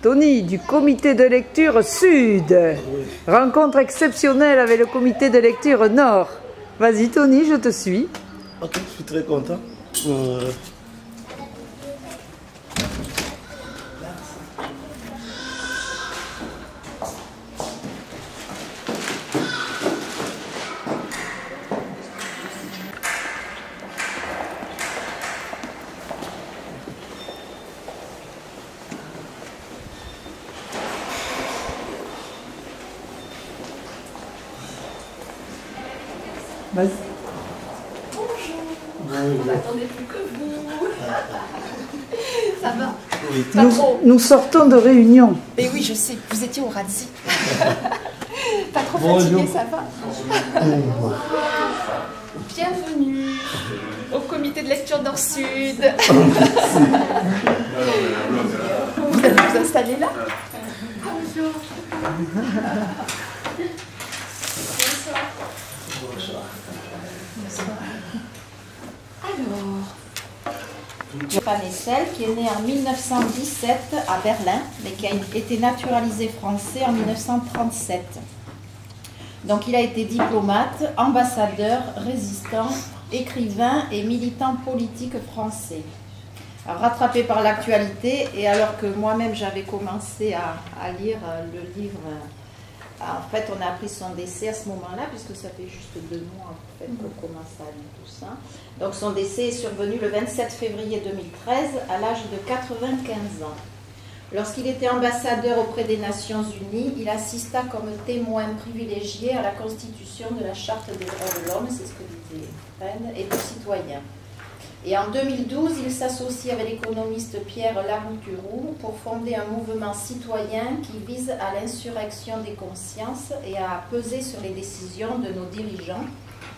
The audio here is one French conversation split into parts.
Tony, du comité de lecture Sud. Rencontre exceptionnelle avec le comité de lecture Nord. Vas-y Tony, je te suis. Ok, je suis très content. Vas-y. On n'attendait plus que vous. Ça va? Oui. Pas trop. Nous sortons de réunion. Mais oui, je sais, vous étiez au Radzi. Pas trop Bonjour. fatigué, ça va? Bienvenue au comité de lecture Nord-Sud. Vous allez vous installer là? Bonjour. Alors, Stéphane Hessel, qui est né en 1917 à Berlin, mais qui a été naturalisé français en 1937. Donc il a été diplomate, ambassadeur, résistant, écrivain et militant politique français. Alors, rattrapé par l'actualité, et alors que moi-même j'avais commencé à lire le livre, en fait on a appris son décès à ce moment-là, puisque ça fait juste 2 mois en fait, qu'on commence à lire tout ça. Donc son décès est survenu le 27 février 2013 à l'âge de 95 ans. Lorsqu'il était ambassadeur auprès des Nations Unies, il assista comme témoin privilégié à la constitution de la Charte des droits de l'homme, c'est ce que disait Fred, et du citoyen. Et en 2012, il s'associe avec l'économiste Pierre Larouturou pour fonder un mouvement citoyen qui vise à l'insurrection des consciences et à peser sur les décisions de nos dirigeants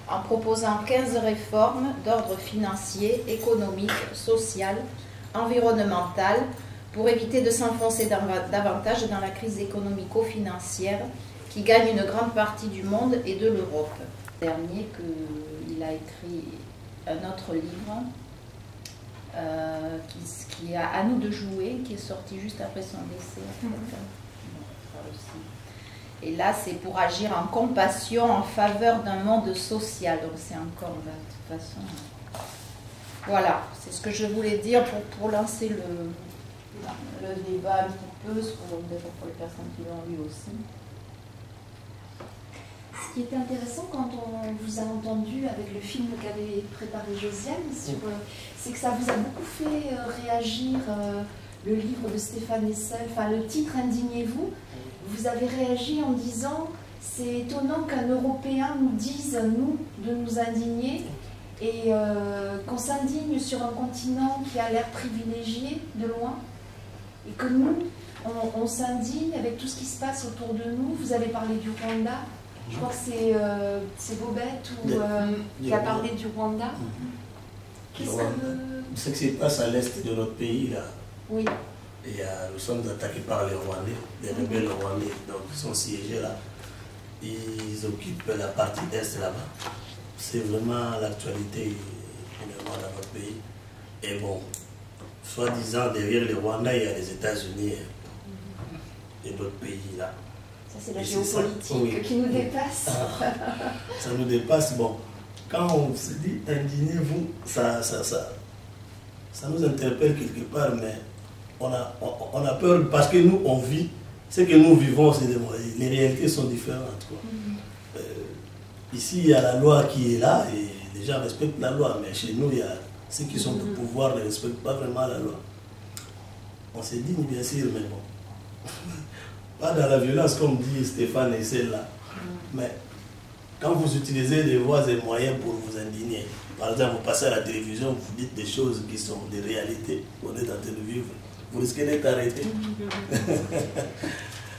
en proposant 15 réformes d'ordre financier, économique, social, environnemental, pour éviter de s'enfoncer davantage dans la crise économico-financière qui gagne une grande partie du monde et de l'Europe. Dernier qu'il a écrit un autre livre qui est à nous de jouer, qui est sorti juste après son décès. Et là, c'est pour agir en compassion en faveur d'un monde social. Donc c'est encore, de toute façon... Voilà, c'est ce que je voulais dire pour lancer le débat un petit peu, pour les personnes qui l'ont lu aussi. Ce qui était intéressant quand on vous a entendu avec le film qu'avait préparé Josiane, c'est que ça vous a beaucoup fait réagir, le livre de Stéphane Hessel, enfin le titre « Indignez-vous ». Vous avez réagi en disant « c'est étonnant qu'un Européen nous dise, nous, de nous indigner ». Et qu'on s'indigne sur un continent qui a l'air privilégié de loin, et que nous, on s'indigne avec tout ce qui se passe autour de nous. Vous avez parlé du Rwanda, je crois que c'est Bobette qui a parlé du Rwanda. Qu'est-ce que... Ce qui se passe à l'est de notre pays, là, oui. nous sommes attaqués par les Rwandais, les rebelles rwandais, donc ils sont siégés là. Ils occupent la partie est là-bas. C'est vraiment l'actualité dans notre pays. Et bon, soi-disant, derrière les Rwandais, il y a les États-Unis et d'autres pays là. Ça, c'est la géopolitique qui nous dépasse. Ça nous dépasse. Bon, quand on se dit indignez-vous, ça nous interpelle quelque part, mais on a peur parce que nous, on vit. Ce que nous vivons, les réalités sont différentes, quoi. Ici, il y a la loi qui est là et les gens respectent la loi, mais chez nous, il y a ceux qui sont au pouvoir ne respectent pas vraiment la loi. On se dit, bien sûr, mais bon, pas dans la violence comme dit Stéphane et celle-là, mais quand vous utilisez les voies et moyens pour vous indigner, par exemple, vous passez à la télévision, vous dites des choses qui sont des réalités qu'on est en train de vivre, vous risquez d'être arrêté.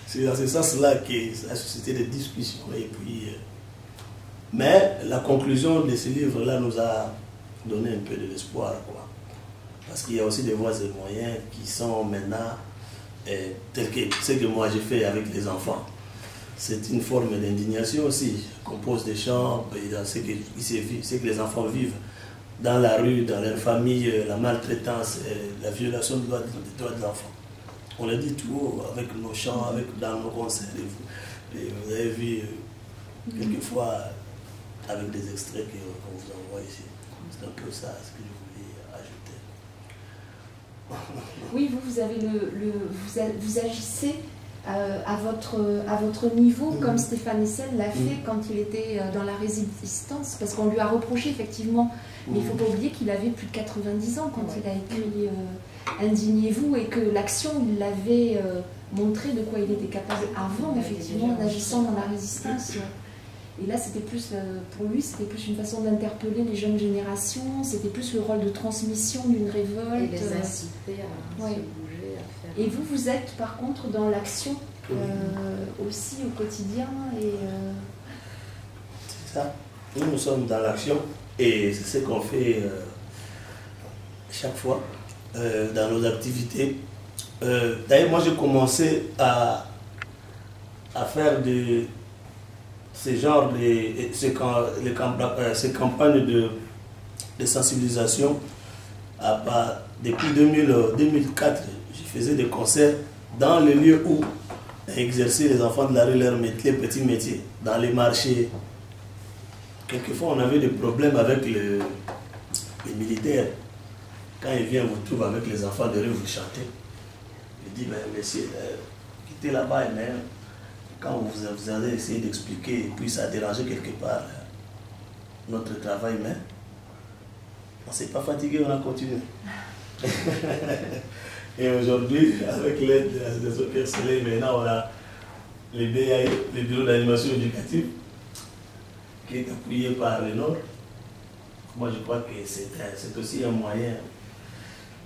C'est dans ce sens-là que ça a suscité des discussions et puis... Mais la conclusion de ce livre-là nous a donné un peu de l'espoir, quoi. Parce qu'il y a aussi des voies et moyens qui sont maintenant tels que ce que moi j'ai fait avec les enfants. C'est une forme d'indignation aussi. On compose des chants dans ce que les enfants vivent dans la rue, dans leur famille, la maltraitance, la violation des droits de l'enfant. on le dit tout haut, avec nos chants, dans nos concerts. Et vous avez vu quelquefois avec des extraits qu'on vous envoie ici. C'est un peu ça ce que je voulais ajouter. Oui, vous agissez à votre niveau, comme Stéphane Hessel l'a fait quand il était dans la résistance, parce qu'on lui a reproché effectivement, mais il ne faut pas oublier qu'il avait plus de 90 ans quand il a écrit Indignez-vous, et que l'action, il l'avait montré de quoi il était capable avant, effectivement, en agissant dans la résistance. Et là, c'était plus, pour lui, c'était plus une façon d'interpeller les jeunes générations, c'était plus le rôle de transmission d'une révolte. Et les inciter à se bouger, à faire... Et vous, vous êtes par contre dans l'action aussi au quotidien et... C'est ça. Nous sommes dans l'action et c'est ce qu'on fait chaque fois dans nos activités. D'ailleurs, moi, j'ai commencé à faire ces campagnes de sensibilisation depuis 2004. Je faisais des concerts dans les lieux où exercer les enfants de la rue les petits métiers, dans les marchés. Quelquefois, on avait des problèmes avec les militaires. Quand ils viennent vous trouver avec les enfants de rue, vous chantez. Je dis, ben, messieurs, quittez là-bas, mais quand vous allez essayer d'expliquer, et puis ça a dérangé quelque part notre travail, mais on ne s'est pas fatigué, on a continué. Et aujourd'hui, avec l'aide des Soccer Soleil, maintenant on a les BAE, les bureaux d'animation éducative, qui est appuyé par le Nord. Moi je crois que c'est aussi un moyen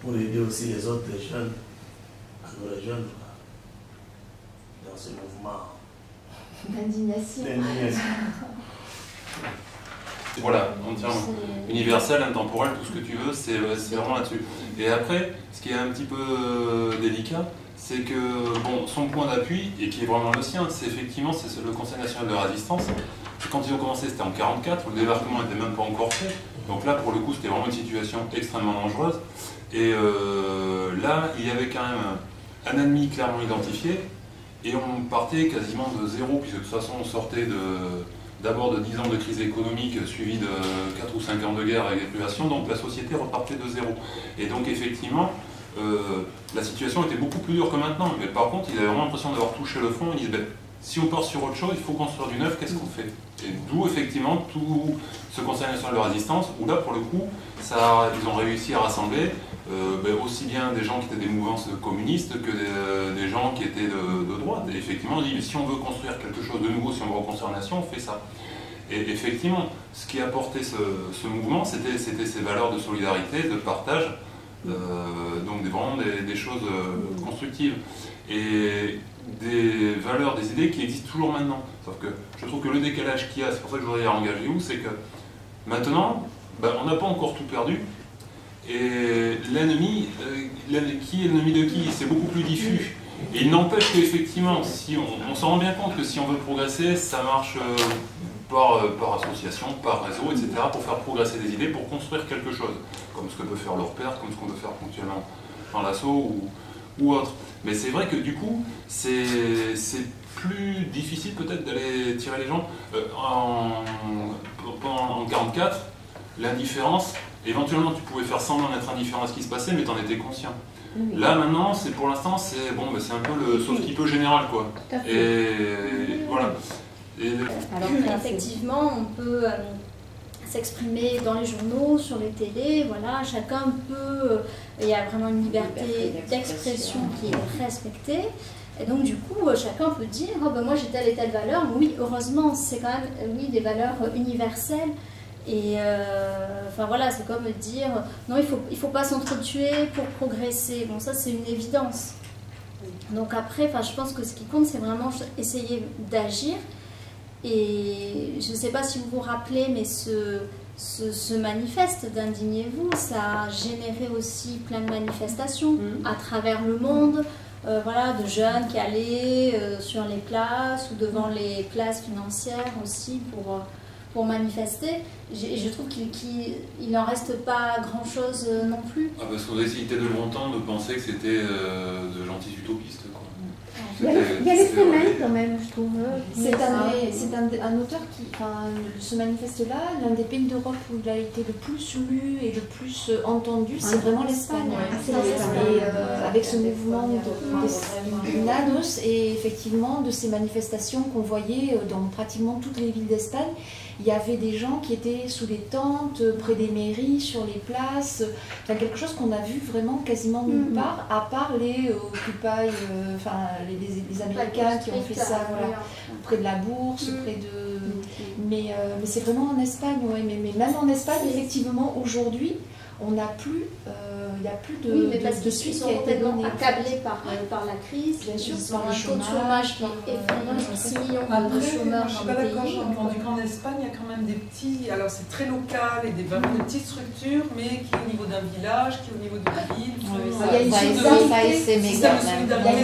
pour aider aussi les autres jeunes à nous rejoindre dans ce mouvement d'indignation. Voilà, universel, intemporel, tout ce que tu veux, c'est vraiment là-dessus. Et après, ce qui est un petit peu délicat, c'est que bon, son point d'appui, et qui est vraiment le sien, c'est effectivement le Conseil national de la résistance. Quand ils ont commencé, c'était en 1944, le débarquement n'était même pas encore fait. Donc là, pour le coup, c'était vraiment une situation extrêmement dangereuse. Et là, il y avait quand même un ennemi clairement identifié, et on partait quasiment de zéro, puisque de toute façon, on sortait d'abord de 10 ans de crise économique, suivi de 4 ou 5 ans de guerre avec l'épuration, donc la société repartait de zéro. Et donc effectivement, la situation était beaucoup plus dure que maintenant, mais par contre, ils avaient vraiment l'impression d'avoir touché le fond. Ils disaient, ben, si on part sur autre chose, il faut construire du neuf, qu'est-ce qu'on fait? Et d'où effectivement tout ce Conseil national de résistance, où là pour le coup, ils ont réussi à rassembler aussi bien des gens qui étaient des mouvances communistes que des gens qui étaient de droite. Et effectivement, on dit, si on veut construire quelque chose de nouveau, si on veut reconstruire la nation, on fait ça. Et effectivement, ce qui a porté ce mouvement, c'était ces valeurs de solidarité, de partage, donc vraiment des choses constructives. Et des valeurs, des idées qui existent toujours maintenant. Sauf que je trouve que le décalage qu'il y a, c'est pour ça que je voudrais engager où, c'est que maintenant, on n'a pas encore tout perdu. Et l'ennemi, qui est l'ennemi de qui, c'est beaucoup plus diffus. Et il n'empêche qu'effectivement, si on s'en rend bien compte que si on veut progresser, ça marche par association, par réseau, etc., pour faire progresser des idées, pour construire quelque chose, comme ce que peut faire l'ORPER, comme ce qu'on peut faire ponctuellement dans l'assaut ou autre. Mais c'est vrai que du coup, c'est plus difficile peut-être d'aller tirer les gens. En 1944, l'indifférence, éventuellement tu pouvais faire semblant d'être indifférent à ce qui se passait, mais tu en étais conscient. Oui. Là maintenant, pour l'instant, c'est bon, c'est un peu le sauf qui peut général, quoi. Et voilà. Alors effectivement, on peut s'exprimer dans les journaux, sur les télés, voilà, chacun peut, il y a vraiment une liberté d'expression qui est respectée. Et donc du coup, chacun peut dire, oh, ben, moi j'ai telle et telle valeur. Oui, heureusement, c'est quand même des valeurs universelles. Et enfin voilà, c'est comme dire, non, il faut pas s'entretuer pour progresser. Bon, ça c'est une évidence. Donc après, je pense que ce qui compte, c'est vraiment essayer d'agir. Et je ne sais pas si vous vous rappelez, mais ce manifeste d'Indignez-vous, ça a généré aussi plein de manifestations à travers le monde. Voilà, de jeunes qui allaient sur les places ou devant les places financières aussi pour pour manifester. Je trouve qu'il n'en reste pas grand-chose non plus. Ah, parce qu'on a essayé de longtemps de penser que c'était de gentils utopistes, quoi. Il y a les phénomènes quand même, je trouve. C'est un auteur qui, enfin, ce manifeste-là, l'un des pays d'Europe où il a été le plus lu et le plus entendu, c'est vraiment l'Espagne. Et avec ce mouvement de Nados et effectivement de ces manifestations qu'on voyait dans pratiquement toutes les villes d'Espagne, il y avait des gens qui étaient sous les tentes, près des mairies, sur les places, enfin, quelque chose qu'on a vu vraiment quasiment nulle part, à part les Occupy, enfin les Américains qui ont fait ça, voilà, près de la bourse, près de... Mais c'est vraiment en Espagne, ouais, mais même en Espagne, effectivement, aujourd'hui, on n'a plus, il n'y a plus de suite qui a été donnée. Accablés par la crise, bien sûr, ils ont un taux de chômage qui est effrayant, 6 millions de chômeurs. Je ne suis pas d'accord, j'ai entendu qu'en Espagne, il y a quand même des petits, alors c'est très local et vraiment des petites structures, mais qui est au niveau d'un village, qui est au niveau d'une ville. Il y a une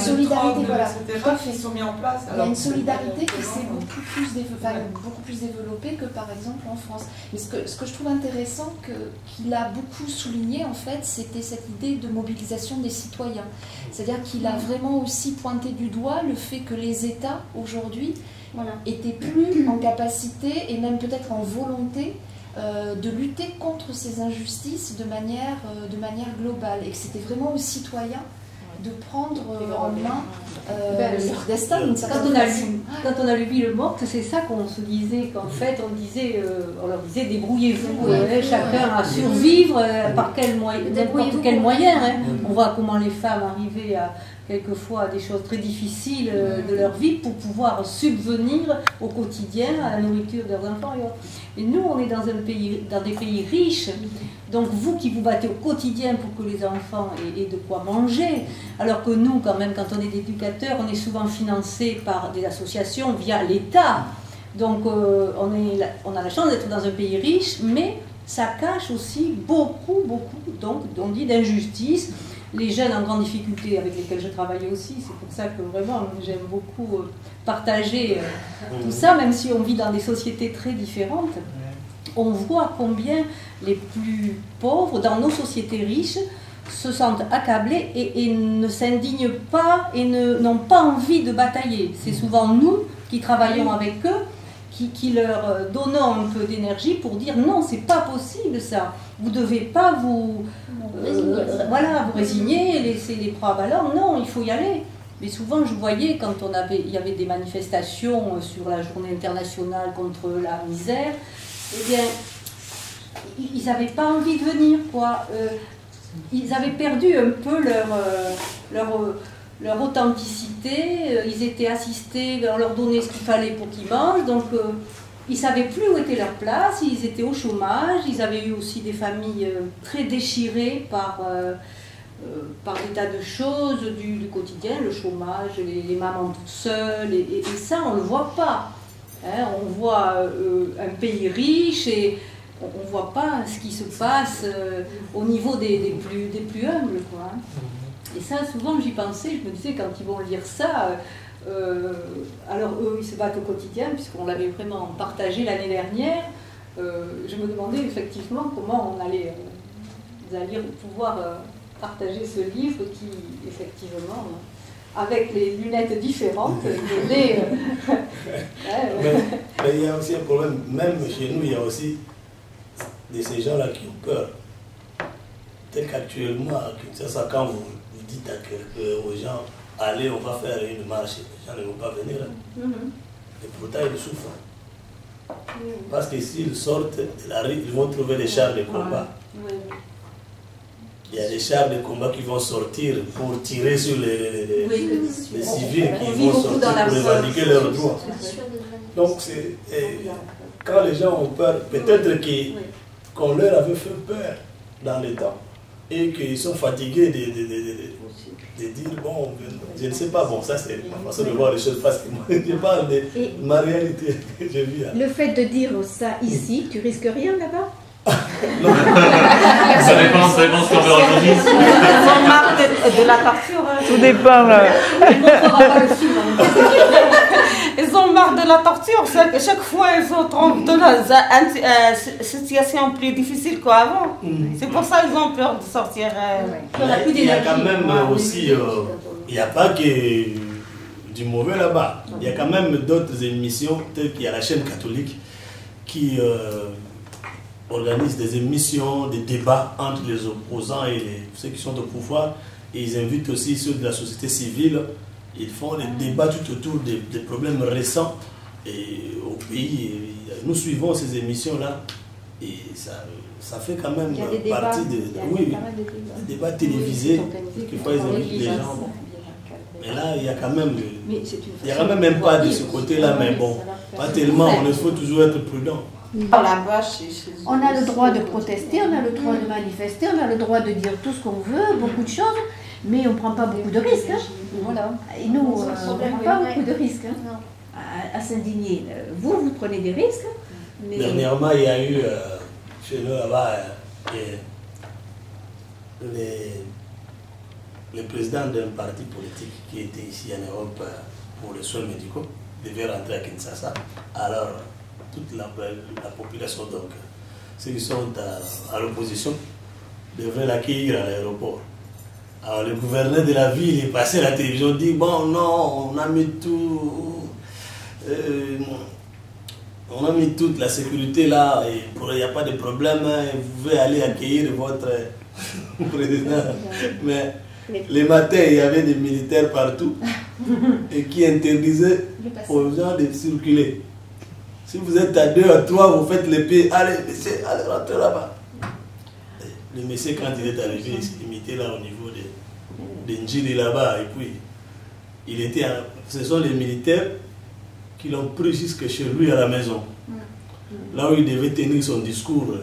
solidarité, voilà, qui sont mis en place. Il y a une solidarité qui s'est beaucoup plus développée que par exemple en France. Mais ce que je trouve intéressant, qu'il a beaucoup souligné en fait, c'était cette idée de mobilisation des citoyens. C'est-à-dire qu'il a vraiment aussi pointé du doigt le fait que les États aujourd'hui étaient plus en capacité et même peut-être en volonté de lutter contre ces injustices de manière globale, et que c'était vraiment aux citoyens de prendre en main leur destin. Quand on a lu le Morte, c'est ça qu'on se disait, qu'en fait on leur disait débrouillez-vous, chacun à survivre par n'importe quel moyen. On voit comment les femmes arrivaient quelquefois à des choses très difficiles de leur vie pour pouvoir subvenir au quotidien à la nourriture de leurs enfants. Et nous, on est dans des pays riches, donc vous qui vous battez au quotidien pour que les enfants aient de quoi manger, alors que nous, quand même, quand on est éducateurs, on est souvent financé par des associations via l'État. Donc on a la chance d'être dans un pays riche, mais ça cache aussi beaucoup, donc on dit d'injustice. Les jeunes en grande difficulté avec lesquels je travaille aussi, c'est pour ça que vraiment j'aime beaucoup partager tout ça, même si on vit dans des sociétés très différentes. On voit combien les plus pauvres dans nos sociétés riches se sentent accablés et ne s'indignent pas et n'ont pas envie de batailler. C'est souvent nous qui travaillons avec eux, qui leur donnons un peu d'énergie pour dire non, c'est pas possible ça. Vous ne devez pas vous résigner, laisser les bras ballants. Non, il faut y aller. Mais souvent, je voyais quand il y avait des manifestations sur la journée internationale contre la misère, eh bien, ils n'avaient pas envie de venir, quoi. Ils avaient perdu un peu leur authenticité. Ils étaient assistés, on leur donnait ce qu'il fallait pour qu'ils mangent, donc ils ne savaient plus où était leur place, ils étaient au chômage, ils avaient eu aussi des familles très déchirées par des tas de choses du quotidien, le chômage, les mamans toutes seules, et ça on ne le voit pas. Hein, on voit un pays riche et on ne voit pas ce qui se passe au niveau des plus humbles, quoi, hein. Et ça, souvent j'y pensais, je me disais quand ils vont lire ça, alors eux ils se battent au quotidien puisqu'on l'avait vraiment partagé l'année dernière, je me demandais effectivement comment on allait pouvoir partager ce livre qui effectivement avec les lunettes différentes mais il y a aussi un problème, même chez nous il y a aussi de ces gens là qui ont peur, tel qu'actuellement à Kinshasa, quand vous dites aux gens allez, on va faire une marche, les gens ne vont pas venir. Et pourtant, ils souffrent. Parce que s'ils sortent de la rue, ils vont trouver des chars de combat. Il y a des chars de combat qui vont sortir pour tirer sur les civils qui vont sortir pour revendiquer leurs droits. Donc, quand les gens ont peur, peut-être qu'on leur avait fait peur dans le temps et qu'ils sont fatigués de dire, bon, je ne sais pas, bon, ça c'est ma façon de voir les choses, parce que moi, je parle de ma réalité que j'ai vue. Le fait de dire ça ici, tu risques rien là-bas? Non. Ça dépend ce qu'on veut aujourd'hui. Ils ont marre de la torture. Tout dépend. Ils ont marre de la torture, c'est que chaque fois ils se trouvent dans une situation plus difficile qu'avant. C'est pour ça qu'ils ont peur de sortir. Il y a quand même aussi, il n'y a pas que du mauvais là-bas. Il y a quand même d'autres émissions, telles qu'il y a la chaîne catholique qui organise des émissions, des débats entre les opposants et ceux qui sont au pouvoir. Et ils invitent aussi ceux de la société civile. Ils font des débats tout autour des problèmes récents et au pays. Et nous suivons ces émissions-là et ça fait quand même partie des débats télévisés. Quelquefois, ils invitent les gens. Bon. Mais là, il y a quand même, même pas de ce côté-là, mais bon, pas tellement. Il faut toujours être prudent. On a le droit de protester, on a le droit de manifester, on a le droit de dire tout ce qu'on veut, beaucoup de choses. Mais on ne prend pas beaucoup de risques. Hein. Voilà. Et nous, on ne prend pas beaucoup de risques à s'indigner. Vous prenez des risques. Mais... Dernièrement, il y a eu chez nous là-bas le président d'un parti politique qui était ici en Europe pour les soins médicaux devait rentrer à Kinshasa. Alors, toute la population, donc, ceux qui sont à l'opposition, devraient l'accueillir à l'aéroport. Alors le gouverneur de la ville est passé à la télévision, dit bon non, on a mis tout, on a mis toute la sécurité là, et il n'y a pas de problème, vous pouvez aller accueillir votre président. Mais les matins, il y avait des militaires partout et qui interdisaient aux gens de circuler. Si vous êtes à 2, à 3, vous faites l'épée, allez, monsieur, allez, rentrez là-bas. Le monsieur, quand il est arrivé, il s'est limité là au niveau de Ndjili là-bas. Et puis, ce sont les militaires qui l'ont pris jusque chez lui à la maison. Là où il devait tenir son discours,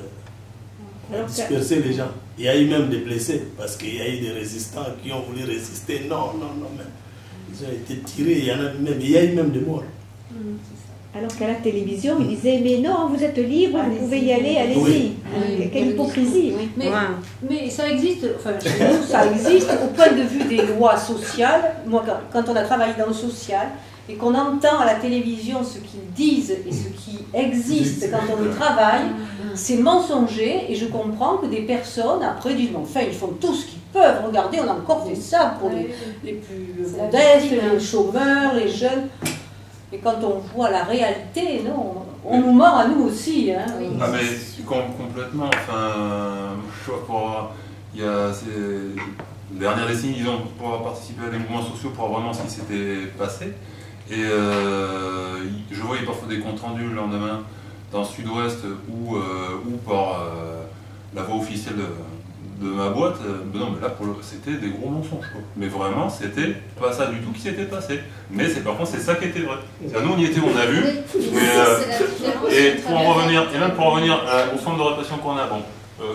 disperser les gens. Il y a eu même des blessés, parce qu'il y a eu des résistants qui ont voulu résister. Non, mais ils ont été tirés, il y a eu même des morts. Alors qu'à la télévision, ils disaient mais non, vous êtes libre, vous pouvez y aller, allez-y. Oui. Quelle hypocrisie. Mais ça existe, enfin chez nous, ça existe au point de vue des lois sociales. Moi, quand on a travaillé dans le social et qu'on entend à la télévision ce qu'ils disent et ce qui existe quand on y travaille, c'est mensonger et je comprends que des personnes après disent enfin ils font tout ce qu'ils peuvent. Regardez, on a encore fait ça pour les plus modestes, les chômeurs, les jeunes. Et quand on voit la réalité, non, on nous ment à nous aussi. Hein. Ah mais complètement, enfin, je vois il y a ces dernières décennies, disons, pour avoir participé à des mouvements sociaux, pour voir vraiment ce qui s'était passé. Et je voyais parfois des comptes rendus le lendemain dans le sud-ouest ou par la voix officielle de ma boîte, non mais là c'était des gros mensonges quoi. Mais vraiment c'était pas ça du tout qui s'était passé. Mais par contre c'est ça qui était vrai. Nous on y était, on a vu. Et pour en revenir, et même pour revenir aux formes de répression qu'on a, bon,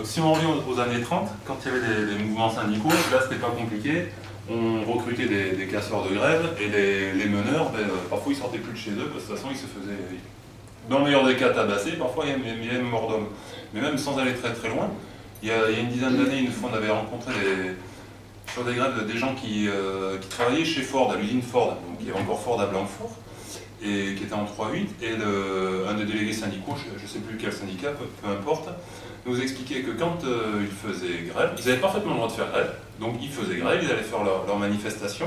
si on revient aux années 30, quand il y avait des mouvements syndicaux, là c'était pas compliqué. On recrutait des casseurs de grève et les meneurs, parfois ils sortaient plus de chez eux parce que de toute façon ils se faisaient, dans le meilleur des cas, tabasser, parfois il y avait une mort d'homme. Mais même sans aller très très loin, il y a une dizaine d'années, une fois, on avait rencontré sur des grèves des gens qui travaillaient chez Ford, à l'usine Ford. Donc il y avait encore Ford à Blanquefort, et qui était en 3-8. Et un des délégués syndicaux, je ne sais plus quel syndicat, peu importe, nous expliquait que quand ils faisaient grève, ils avaient parfaitement le droit de faire grève. Donc ils faisaient grève, ils allaient faire leur manifestation.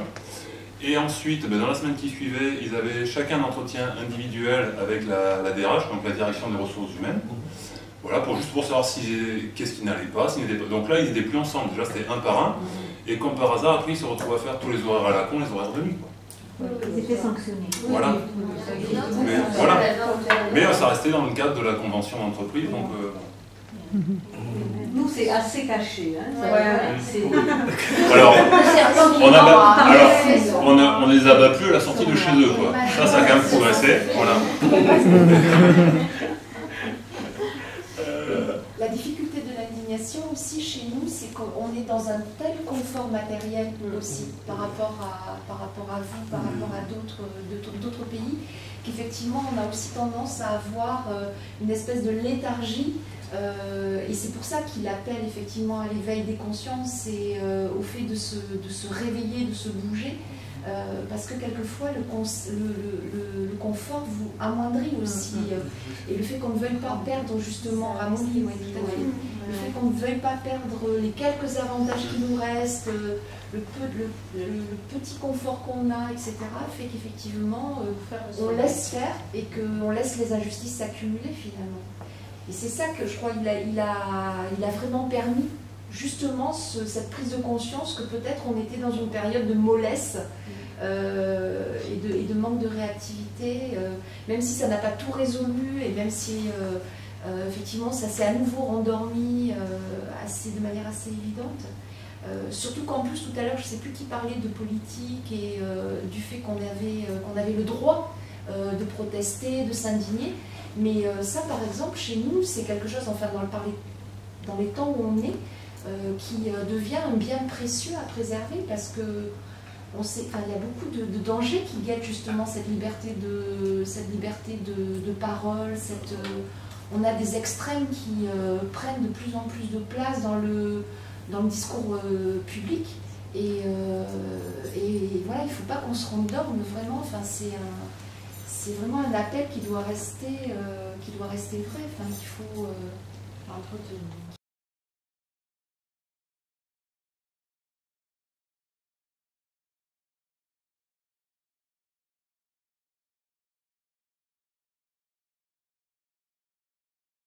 Et ensuite, dans la semaine qui suivait, ils avaient chacun un entretien individuel avec la DRH, donc la direction des ressources humaines. Voilà, juste pour savoir qu'est-ce qui n'allait pas, donc là ils n'étaient plus ensemble, déjà c'était un par un, et comme par hasard, après ils se retrouvent à faire tous les horaires à la con, les horaires de nuit. Ils étaient sanctionnés. Voilà. Mais ça restait dans le cadre de la convention d'entreprise, donc... Nous c'est assez caché. Hein. Alors, on les abat plus à la sortie de chez eux, quoi. Ça a quand même progressé, voilà. La difficulté de l'indignation aussi chez nous, c'est qu'on est dans un tel confort matériel aussi par rapport à vous, par rapport à d'autres pays, qu'effectivement on a aussi tendance à avoir une espèce de léthargie. Et c'est pour ça qu'il appelle effectivement à l'éveil des consciences et au fait de se réveiller, de se bouger. parce que quelquefois le confort vous amoindrit aussi. Et le fait qu'on ne veuille pas perdre justement, Ramoni, oui, tout à fait. Le fait qu'on ne veuille pas perdre les quelques avantages qui nous restent, le petit confort qu'on a, etc., fait qu'effectivement on laisse faire et qu'on laisse les injustices s'accumuler finalement. Et c'est ça que je crois qu'il a vraiment permis justement cette prise de conscience que peut-être on était dans une période de mollesse et de manque de réactivité, même si ça n'a pas tout résolu et même si effectivement ça s'est à nouveau rendormi de manière assez évidente. Surtout qu'en plus tout à l'heure, je ne sais plus qui parlait de politique et du fait qu'on avait le droit de protester, de s'indigner, mais ça par exemple chez nous c'est quelque chose, enfin dans les temps où on est, qui devient un bien précieux à préserver parce que il y a beaucoup de dangers qui guettent justement cette liberté de parole, on a des extrêmes qui prennent de plus en plus de place dans le discours public et voilà, il ne faut pas qu'on se rendorme vraiment, enfin, c'est vraiment un appel qui doit rester vrai, enfin, qu'il faut entretenir.